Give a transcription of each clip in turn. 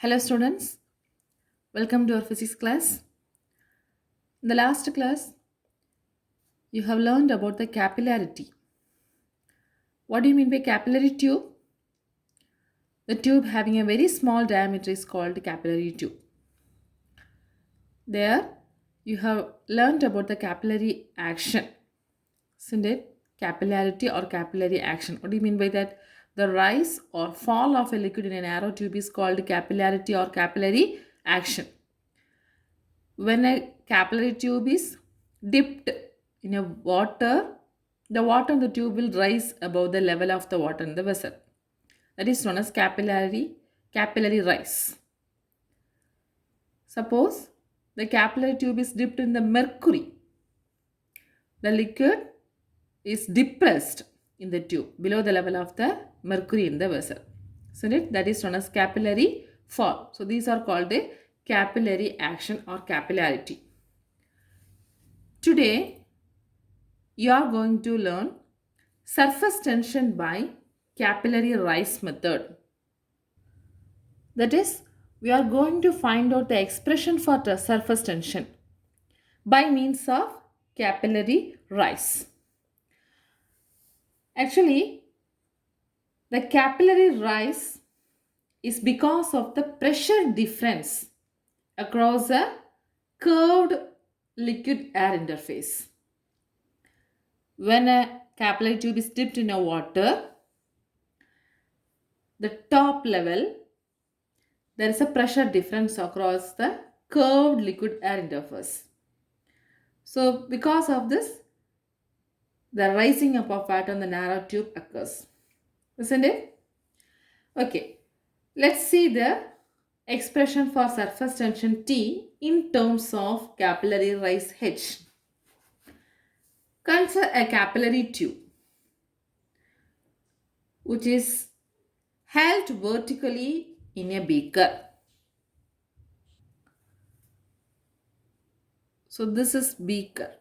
Hello students, welcome to our physics class. In the last class, you have learned about the capillarity. What do you mean by capillary tube? The tube having a very small diameter is called capillary tube. There, you have learned about the capillary action, isn't it? Capillarity or capillary action. What do you mean by that? The rise or fall of a liquid in a narrow tube is called capillarity or capillary action. When a capillary tube is dipped in a water, the water in the tube will rise above the level of the water in the vessel. That is known as capillary rise. Suppose the capillary tube is dipped in the mercury. The liquid is depressed in the tube below the level of the mercury in the vessel. So that is known as capillary fall. So these are called a capillary action or capillarity. Today you are going to learn surface tension by capillary rise method. That is, we are going to find out the expression for the surface tension by means of capillary rise. Actually, the capillary rise is because of the pressure difference across a curved liquid air interface. When a capillary tube is dipped in a water, the top level, there is a pressure difference across the curved liquid air interface. So because of this, the rising up of water on the narrow tube occurs. Isn't it? Okay. Let's see the expression for surface tension T in terms of capillary rise H. Consider a capillary tube which is held vertically in a beaker. So this is beaker.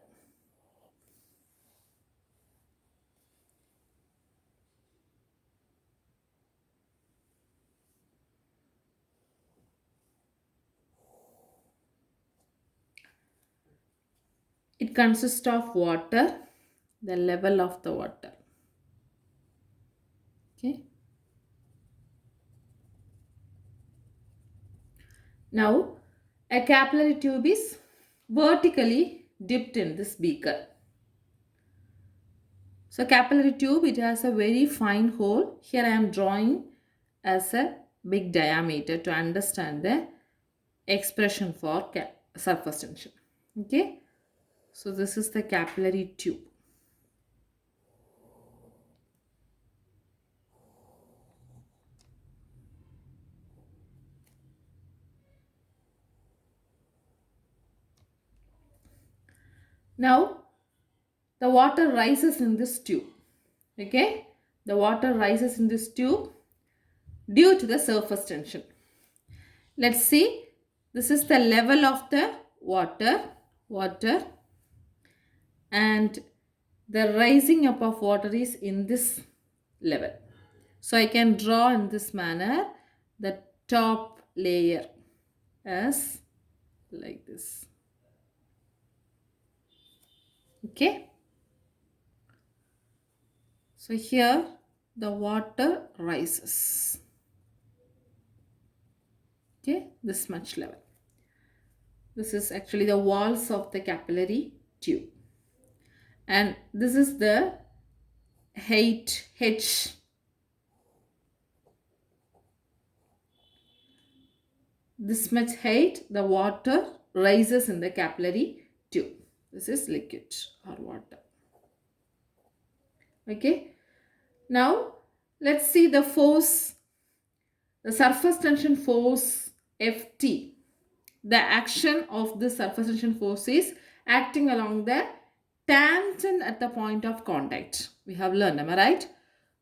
It consists of water, the level of the water. Okay. Now, a capillary tube is vertically dipped in this beaker. So, capillary tube, it has a very fine hole. Here I am drawing as a big diameter to understand the expression for surface tension. Okay. So, this is the capillary tube. Now, the water rises in this tube. Okay. The water rises in this tube due to the surface tension. Let's see. This is the level of the water, and the rising up of water is in this level. So I can draw in this manner the top layer as like this. Okay. So here the water rises. Okay, this much level. This is actually the walls of the capillary tube. And this is the height H. This much height, the water rises in the capillary tube. This is liquid or water. Okay. Now, let's see the force, the surface tension force Ft. The action of the surface tension force is acting along the tangent at the point of contact. We have learned, am I right?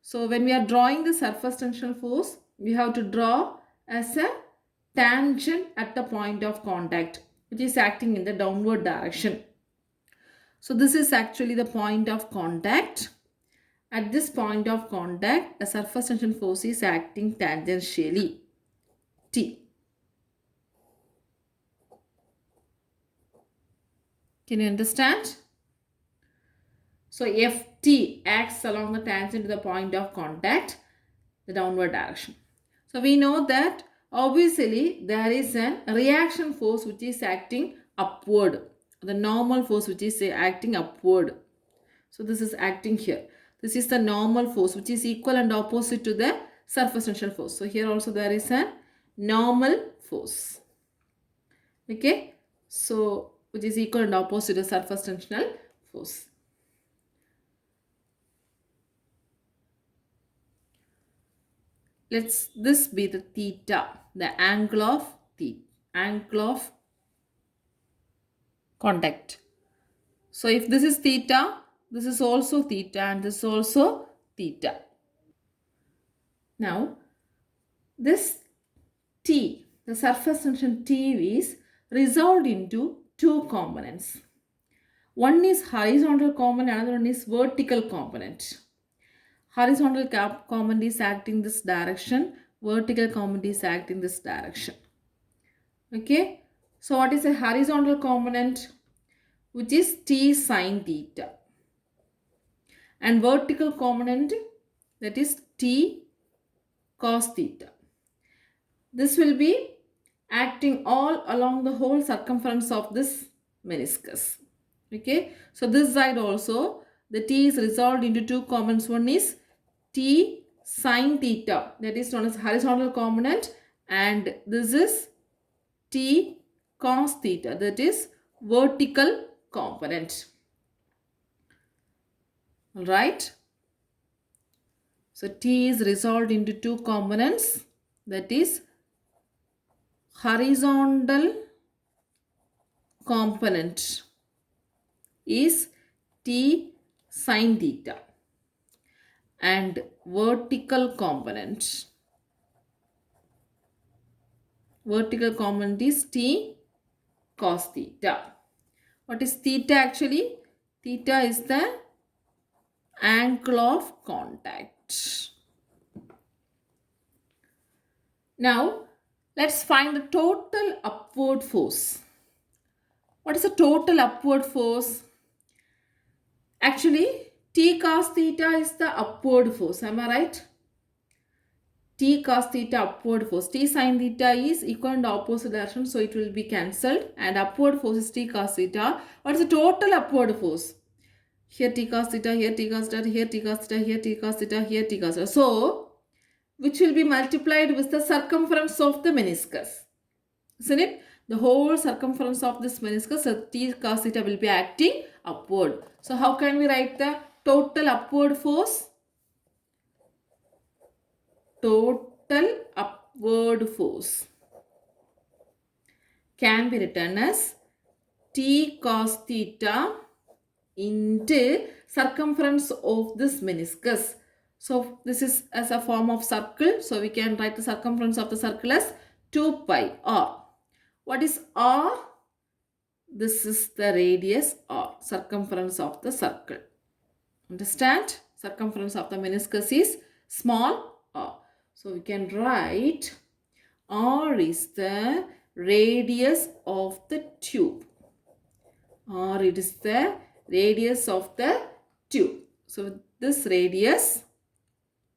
So, when we are drawing the surface tension force, we have to draw as a tangent at the point of contact, which is acting in the downward direction. So this is actually the point of contact. At this point of contact, a surface tension force is acting tangentially, T. Can you understand? So Ft acts along the tangent to the point of contact, the downward direction. So we know that obviously there is a reaction force which is acting upward. The normal force which is acting upward. So this is acting here. This is the normal force which is equal and opposite to the surface tension force. So here also there is a normal force. Okay. So which is equal and opposite to the surface tensional force. Let's this be the theta, the angle of contact. So if this is theta, this is also theta and this is also theta. Now this T, the surface tension T is resolved into two components. One is horizontal component, another one is vertical component. Horizontal component is acting this direction, vertical component is acting this direction. Okay, so what is a horizontal component? Which is T sine theta, and vertical component, that is T cos theta. This will be acting all along the whole circumference of this meniscus. Okay, so this side also the T is resolved into two components. One is T sine theta, that is known as horizontal component, and this is T cos theta, that is vertical component. Alright. So T is resolved into two components, that is horizontal component is T sine theta and vertical component is T cos theta. What is theta actually? Theta is the angle of contact. Now let's find the total upward force. What is the total upward force? Actually, T cos theta is the upward force. Am I right? T cos theta upward force. T sin theta is equal and opposite direction, so it will be cancelled. And upward force is T cos theta. What is the total upward force? Here T cos theta, here T cos theta, here T cos theta, here T cos theta, here T cos theta. So, which will be multiplied with the circumference of the meniscus. Isn't it? The whole circumference of this meniscus, so T cos theta will be acting upward. So how can we write the total upward force? Total upward force can be written as T cos theta into circumference of this meniscus. So this is as a form of circle. So we can write the circumference of the circle as 2 pi r. What is r? This is the radius r, circumference of the circle. Understand? Circumference of the meniscus is small r. So we can write r is the radius of the tube. R it is the radius of the tube. So this radius,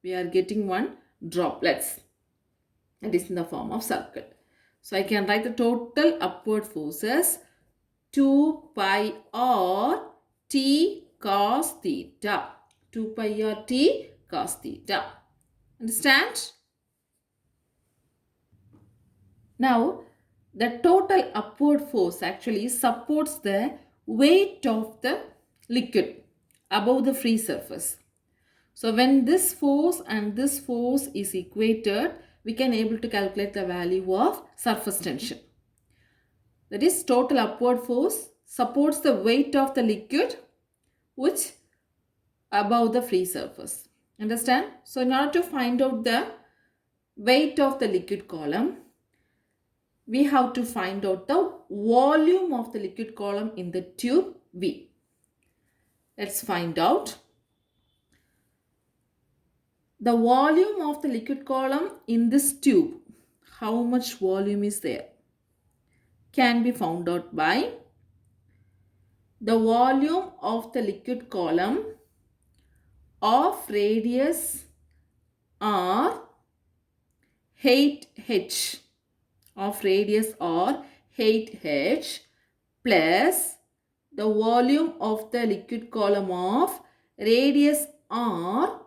we are getting one droplets. It is in the form of circle. So I can write the total upward forces 2 pi r T cos theta. 2 pi r T cos theta. Understand? Now, the total upward force actually supports the weight of the liquid above the free surface. So when this force and this force is equated, we can able to calculate the value of surface tension. That is, total upward force supports the weight of the liquid which above the free surface. Understand? So in order to find out the weight of the liquid column, we have to find out the volume of the liquid column in the tube V. Let's find out. The volume of the liquid column in this tube, how much volume is there, can be found out by the volume of the liquid column of radius r 8h of radius r 8h plus the volume of the liquid column of radius r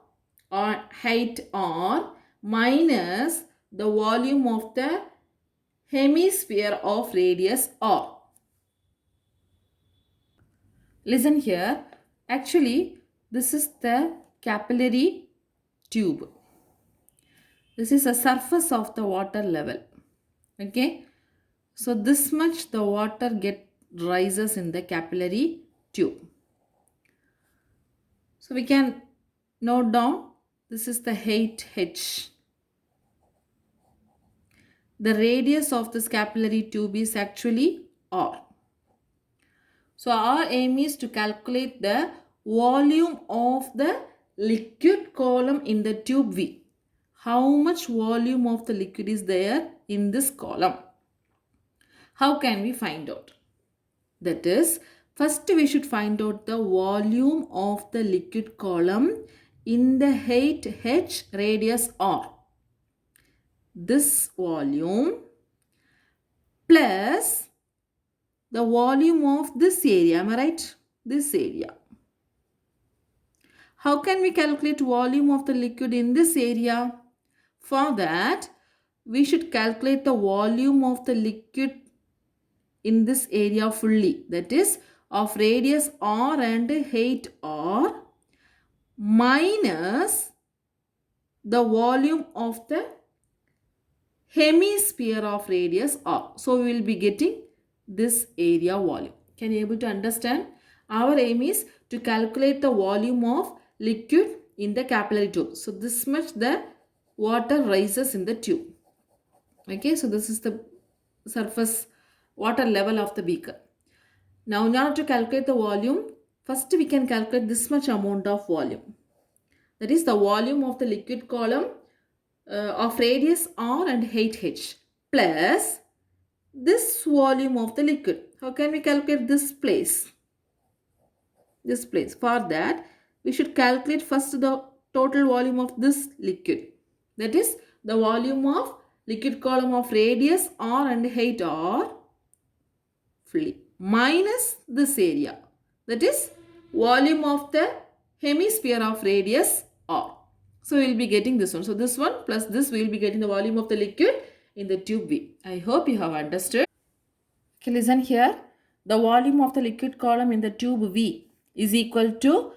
or height r minus the volume of the hemisphere of radius r. Listen here. Actually, this is the capillary tube. This is the surface of the water level. Okay. So this much the water rises in the capillary tube. So we can note down this is the 8h. The radius of this capillary tube is actually r. So our aim is to calculate the volume of the liquid column in the tube V. How much volume of the liquid is there in this column? How can we find out? That is, first we should find out the volume of the liquid column in the 8h radius r. This volume plus the volume of this area, am I right? This area. How can we calculate volume of the liquid in this area? For that, we should calculate the volume of the liquid in this area fully. That is of radius r and height r minus the volume of the hemisphere of radius r. So we will be getting this area volume. Can you able to understand? Our aim is to calculate the volume of liquid in the capillary tube. So this much the water rises in the tube. Okay, so this is the surface water level of the beaker. Now in order to calculate the volume, first we can calculate this much amount of volume. That is the volume of the liquid column of radius r and height h plus this volume of the liquid. How can we calculate this place? This place. For that, we should calculate first the total volume of this liquid. That is the volume of liquid column of radius r and height r fully minus this area. That is volume of the hemisphere of radius r. So we will be getting this one. So this one plus this we will be getting the volume of the liquid in the tube V. I hope you have understood. Okay, listen here. The volume of the liquid column in the tube V is equal to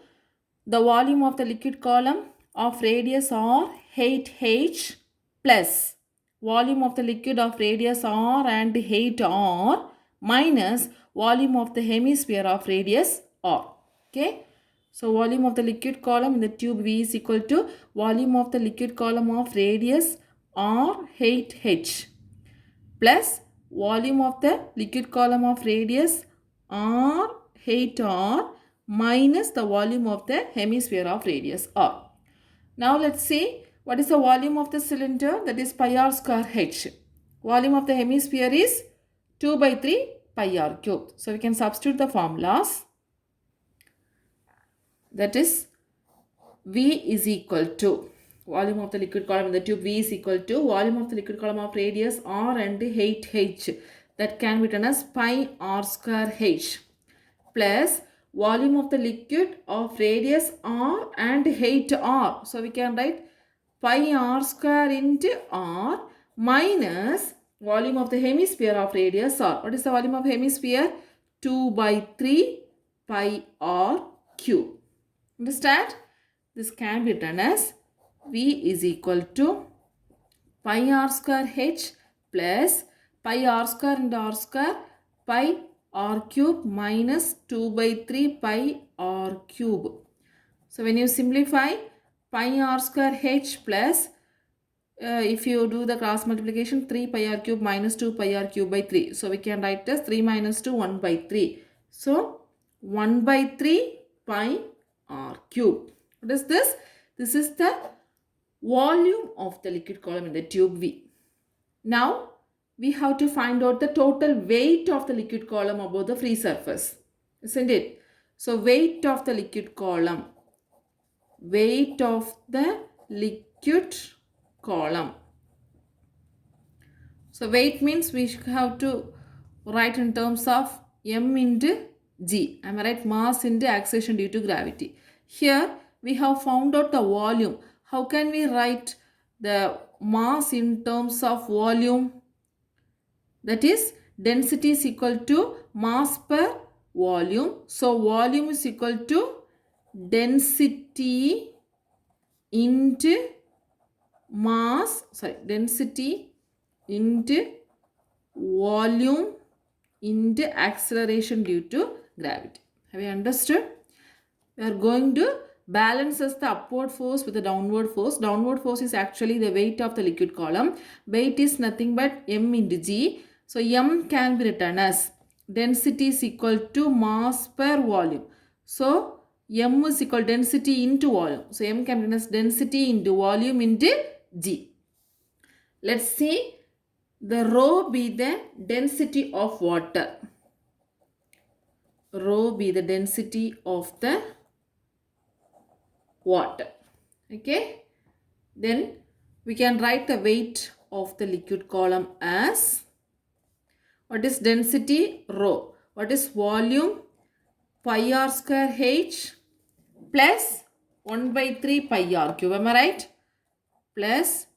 the volume of the liquid column of radius r 8h plus volume of the liquid of radius r and height r minus volume of the hemisphere of radius r. Okay. So volume of the liquid column in the tube V is equal to volume of the liquid column of radius r 8h plus volume of the liquid column of radius r height r minus the volume of the hemisphere of radius r. Now let's see what is the volume of the cylinder, that is pi r square h. Volume of the hemisphere is 2 by 3 pi r cube. So we can substitute the formulas. That is V is equal to volume of the liquid column in the tube V is equal to volume of the liquid column of radius r and height h, that can be written as pi r square h plus volume of the liquid of radius r and height r. So we can write pi r square into r minus volume of the hemisphere of radius r. What is the volume of hemisphere? 2 by 3 pi r cube. Understand? This can be written as V is equal to pi r square h plus pi r square into r square pi r cube minus 2 by 3 pi r cube. So when you simplify pi r square h plus if you do the cross multiplication 3 pi r cube minus 2 pi r cube by 3. So we can write as 3 minus 2 1 by 3. So 1 by 3 pi r cube. What is this? This is the volume of the liquid column in the tube V. Now we have to find out the total weight of the liquid column above the free surface. isn't it? So weight of the liquid column. Weight of the liquid column. So weight means we have to write in terms of m into g. Am I right? Mass into acceleration due to gravity. Here we have found out the volume. How can we write the mass in terms of volume? That is, density is equal to mass per volume. So volume is equal to density into density into volume into acceleration due to gravity. Have you understood? We are going to balance the upward force with the downward force. Downward force is actually the weight of the liquid column. Weight is nothing but m into g. So m can be written as density is equal to mass per volume. So m is equal to density into volume. So m can be written as density into volume into g. Let's see the rho be the density of water. Rho be the density of the water. Okay. Then we can write the weight of the liquid column as, what is density? Rho. What is volume? Pi r square h plus 1 by 3 pi r cube. Am I right? Plus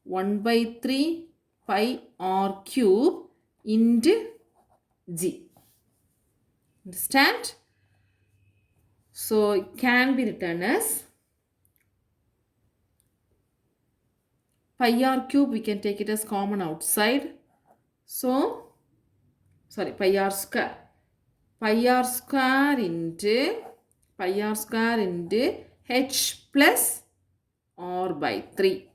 1 by 3 pi r cube into g. Understand? So it can be written as pi r cube. We can take it as common outside. So, pi r square. Pi r square into h plus r by 3.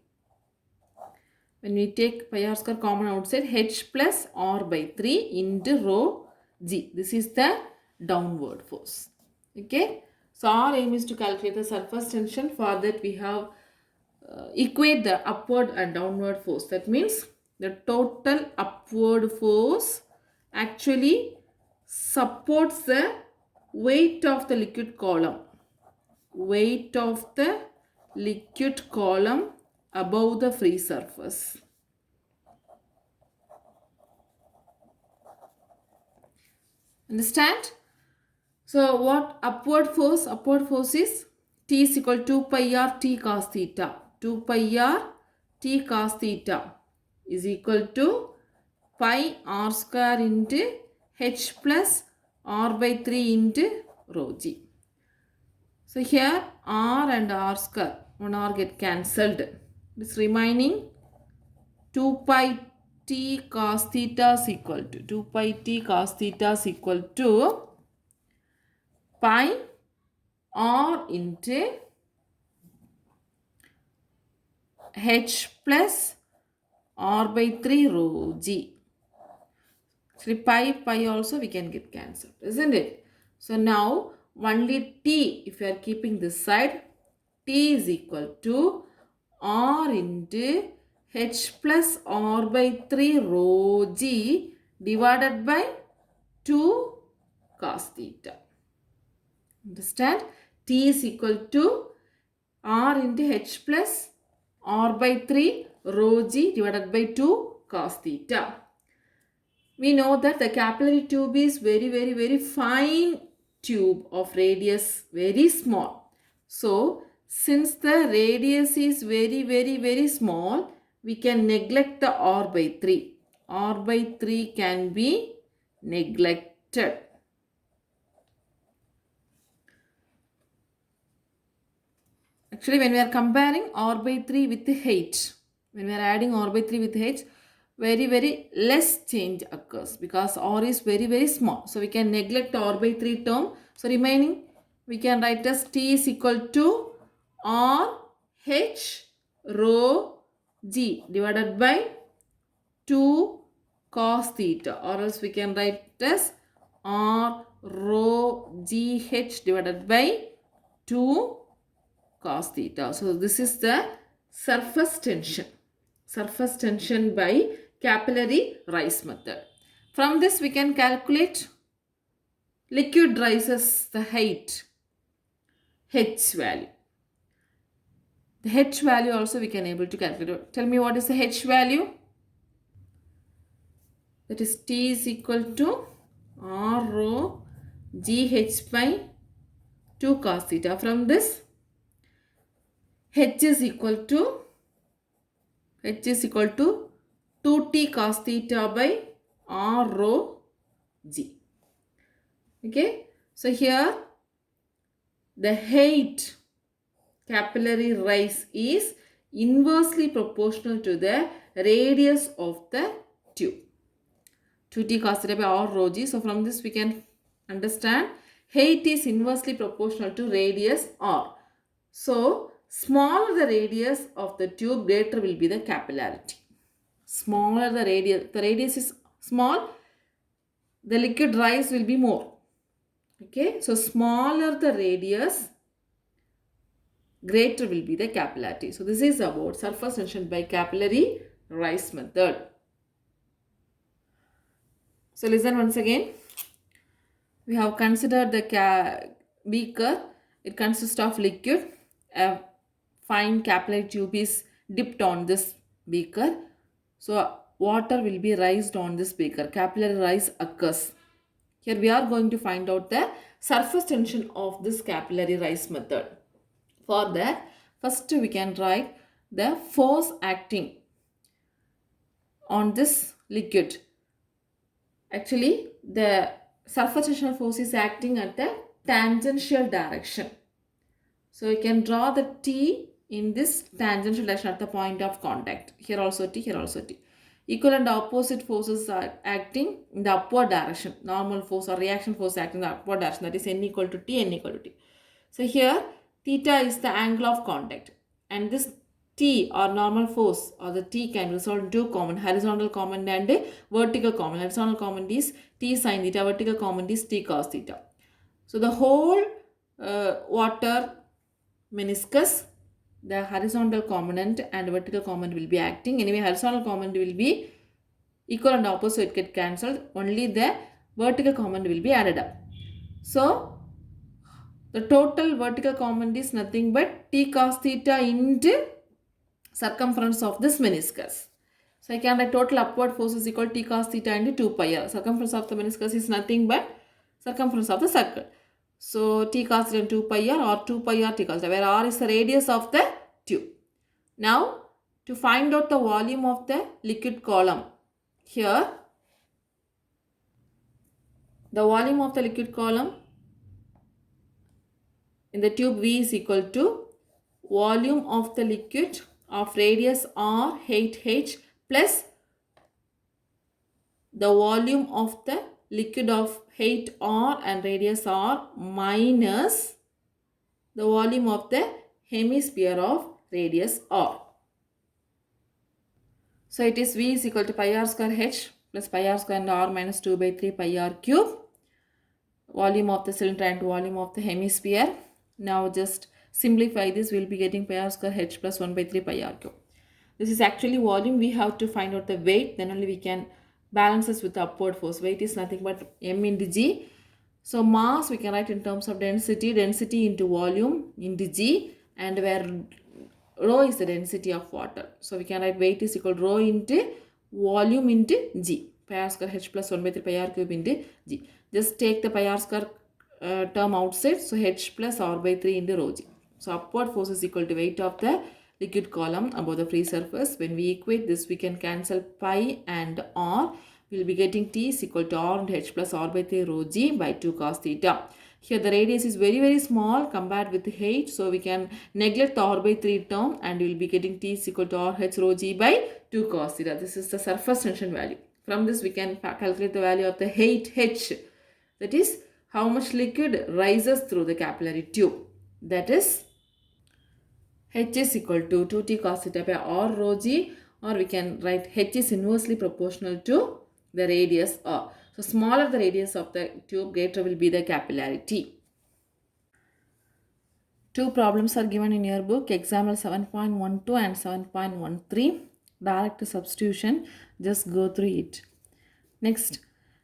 When we take pi r square common outside, h plus r by 3 into rho g. This is the downward force. Okay. So our aim is to calculate the surface tension. For that we have equate the upward and downward force. That means the total upward force actually supports the weight of the liquid column. Weight of the liquid column above the free surface. Understand? So what upward force? Upward force is T is equal to 2 pi r T cos theta. 2 pi r T cos theta is equal to pi r square into h plus r by 3 into rho g. So here r and r square, 1 r get cancelled. This remaining 2 pi t cos theta is equal to 2 pi t cos theta is equal to pi r into h plus r by 3 rho g. Actually pi also we can get cancelled, isn't it? So now only t, if you are keeping this side, t is equal to r into h plus r by 3 rho g divided by 2 cos theta. Understand? T is equal to r into h plus r by 3 rho g divided by 2 cos theta. We know that the capillary tube is very fine tube of radius, very small. So since the radius is very small, we can neglect the r by 3. R by 3 can be neglected. Actually, when we are comparing r by 3 with h, when we are adding r by 3 with h, very less change occurs because r is very small. So we can neglect r by 3 term. So remaining we can write as t is equal to r h rho g divided by 2 cos theta, or else we can write as r rho g h divided by 2 cos theta. So this is the surface tension. Surface tension by capillary rise method. From this we can calculate liquid rises the height, H value. The H value also we can able to calculate. Tell me what is the H value? That is T is equal to R rho GH by 2 cos theta. From this, H is equal to 2T cos theta by R rho G. Okay. So here the height capillary rise is inversely proportional to the radius of the tube. 2T cos theta by R rho G. So from this we can understand height is inversely proportional to radius R. So smaller the radius of the tube, greater will be the capillarity. Smaller the radius is small, the liquid rise will be more. Okay, so smaller the radius, greater will be the capillarity. So this is about surface tension by capillary rise method. So listen once again. We have considered the beaker. It consists of liquid. A fine capillary tube is dipped on this beaker. So water will be raised on this beaker. Capillary rise occurs. Here we are going to find out the surface tension of this capillary rise method. For that, first we can write the force acting on this liquid. Actually, the surface tension force is acting at the tangential direction. So you can draw the T in this tangential direction at the point of contact. Here also T, here also T. Equal and opposite forces are acting in the upward direction. Normal force or reaction force acting in the upward direction. That is N equal to T, N equal to T. So here theta is the angle of contact. And this T or normal force or the T can result in two common, horizontal component and vertical component. Horizontal component is T sin theta, vertical component is T cos theta. So the whole water meniscus, the horizontal component and vertical component will be acting. Anyway, horizontal component will be equal and opposite, so it get cancelled. Only the vertical component will be added up. So the total vertical component is nothing but T cos theta into circumference of this meniscus. So I can write total upward force is equal to T cos theta into 2 pi r. Circumference of the meniscus is nothing but circumference of the circle. So T cos theta 2 pi r or 2 pi r T cos theta, where r is the radius of the tube. Now to find out the volume of the liquid column, here the volume of the liquid column in the tube V is equal to volume of the liquid of radius r, height h, plus the volume of the liquid of height r and radius r minus the volume of the hemisphere of radius r. So it is V is equal to pi r square h plus pi r square and r minus 2 by 3 pi r cube. Volume of the cylinder and volume of the hemisphere. Now just simplify this, we will be getting pi r square h plus 1 by 3 pi r cube. This is actually volume. We have to find out the weight, then only we can balance this with the upward force. Weight is nothing but m into g. So mass we can write in terms of density, density into volume into g, and where rho is the density of water. So we can write weight is equal to rho into volume into g. Pi r square h plus 1 by 3 pi r cube into g. Just take the pi r square term outside. So h plus r by 3 into rho g. So upward force is equal to weight of the liquid column above the free surface. When we equate this, we can cancel pi and r. We will be getting T is equal to r into h plus r by 3 rho g by 2 cos theta. Here the radius is very small compared with the h. So we can neglect the r by 3 term and we will be getting T is equal to r h rho g by 2 cos theta. This is the surface tension value. From this we can calculate the value of the height h. That is how much liquid rises through the capillary tube. That is h is equal to 2t cos theta by r rho g, or we can write h is inversely proportional to the radius r. So smaller the radius of the tube, greater will be the capillarity. Two problems are given in your book, example 7.12 and 7.13. Direct substitution, just go through it. Next,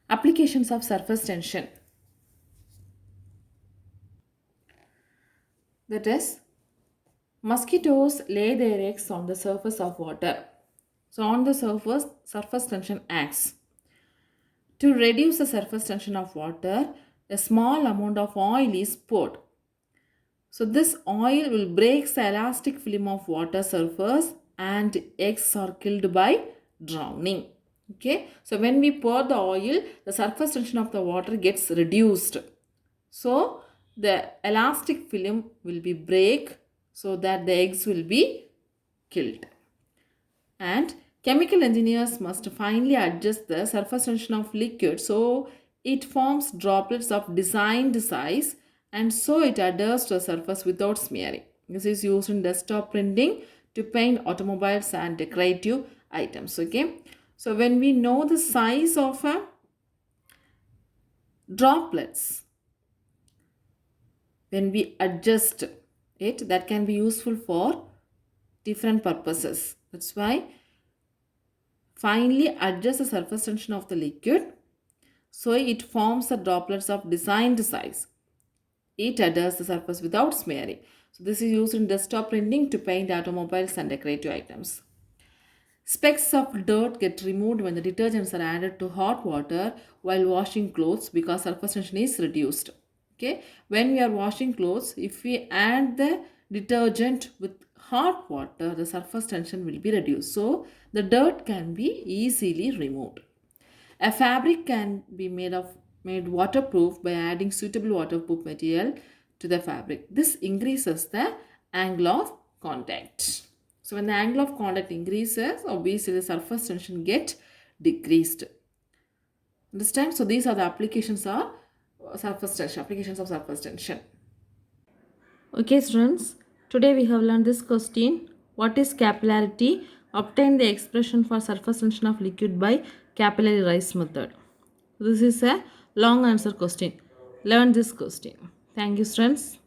applications of surface tension. That is, mosquitoes lay their eggs on the surface of water. So on the surface tension acts. To reduce the surface tension of water, a small amount of oil is poured. So this oil will break the elastic film of water surface and eggs are killed by drowning. Okay, so when we pour the oil, the surface tension of the water gets reduced. So the elastic film will be break so that the eggs will be killed. And chemical engineers must finely adjust the surface tension of liquid so it forms droplets of designed size and so it adheres to the surface without smearing. This is used in desktop printing to paint automobiles and decorative items. Okay, so when we know the size of droplets, when we adjust it, that can be useful for different purposes. That's why finely adjust the surface tension of the liquid so it forms the droplets of designed size. It adheres the surface without smearing. So this is used in desktop printing to paint automobiles and decorative items. Specks of dirt get removed when the detergents are added to hot water while washing clothes because surface tension is reduced. Okay, when we are washing clothes, if we add the detergent with hot water, the surface tension will be reduced. So the dirt can be easily removed. A fabric can be made waterproof by adding suitable waterproof material to the fabric. This increases the angle of contact. So when the angle of contact increases, obviously the surface tension get decreased. Understand? So these are the applications of surface tension. Applications of surface tension. Okay, students. Today we have learned this question. What is capillarity? Obtain the expression for surface tension of liquid by capillary rise method. This is a long answer question. Learn this question. Thank you, students.